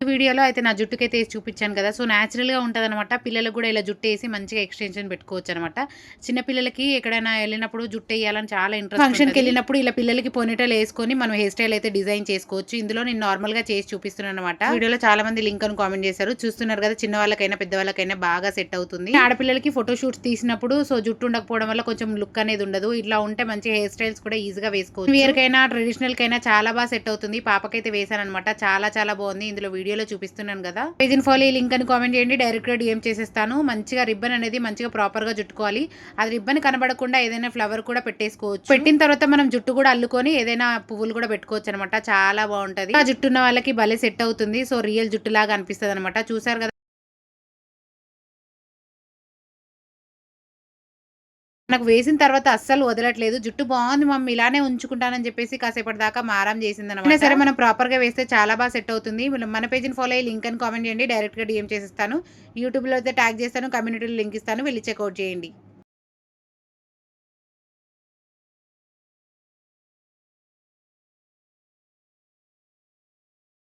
వీడియోలో అయితే నా జుట్టుకైతే ఏసి చూపించాను కదా! సో, నేచురల్‌గా ఉంటదనమాట. పిల్లలకు గూడా ఇలా జుట్టేసి మంచిగా ఎక్స్‌టెన్షన్ పెట్టుకోవచ్చనమాట. చిన్న పిల్లలకి ఎక్కడైనా ఎళ్ళినప్పుడు జుట్టేయాలని చాలా ఇంట్రెస్ట్ ఫంక్షన్‌కెళ్ళినప్పుడు ఇలా పిల్లలకి పోనీటెయిల్ ఏసుకొని మనం హెయిర్ స్టైల్ అయితే డిజైన్ చేసుకోవచ్చు. ఇందులో నేను నార్మల్‌గా చేసి చూపిస్తున్నాననమాట. వీడియోలో చాలా మంది లింక్ అని కామెంట్ చేశారు. చూస్తున్నారు కదా! చిన్నవాళ్ళకైనా, పెద్దవాళ్ళకైనా బాగా సెట్ అవుతుంది. ఆడపిల్లలకి ఫోటో షూట్స్ తీసినప్పుడు సో, జుట్టు ఉండకపోవడం వల్ల కొంచెం లుక్ అనేది ఉండదు. ఇట్లా ఉంటే మంచి హెయిర్ స్టైల్స్ కూడా ఈజీగా వేసుకోవచ్చు. వేర్‌కైనా, ట్రెడిషనల్‌కైనా చాలా సెట్ అవుతుంది. పాపకైతే వేశాననమాట. చాలా చాలా బావుంది. ఇందులో వీడియోలో చూపిస్తున్నాను కదా! పేజ్ ఇన్ ఫాలో ఈ లింక్ అని కామెంట్ చేయండి. డైరెక్ట్‌గా డీఎం చేసేస్తాను. మంచిగా రిబ్బన్ అనేది మంచిగా ప్రాపర్‌గా జుట్టుకోవాలి. అది రిబ్బన్ కనబడకుండా ఏదైనా ఫ్లవర్ కూడా పెట్టేసుకోవచ్చు. పెట్టిన తర్వాత మనం జుట్టు కూడా అల్లుకొని ఏదైనా పువ్వులు కూడా పెట్టుకోవచ్చనమాట. చాలా బావుంటది. ఆ జుట్టు ఉన్న వాళ్ళకి భలే సెట్ అవుతుంది. సో, రియల్ జుట్టులాగా అనిపిస్తదనమాట. చూసారు కదా! నాకు వేసిన తర్వాత అస్సలు వదలట్లేదు. జుట్టు బావుంది మమ్మీ ఇలానే ఉంచుకుంటానని చెప్పేసి కాసేపటి దాకా మారం చేసిందనమాట. అయినా సరే మనం ప్రాపర్‌గా వేస్తే చాలా సెట్ అవుతుంది. మన పేజ్‌ని ఫాలో అయ్యి లింక్ అని కామెంట్ చేయండి. డైరెక్ట్‌గా డీఎం చేసేస్తాను. యూట్యూబ్‌లో అయితే ట్యాగ్ చేస్తాను. కమ్యూనిటీలో లింక్ ఇస్తాను. వెళ్లి చెక్‌ఔట్ చేయండి.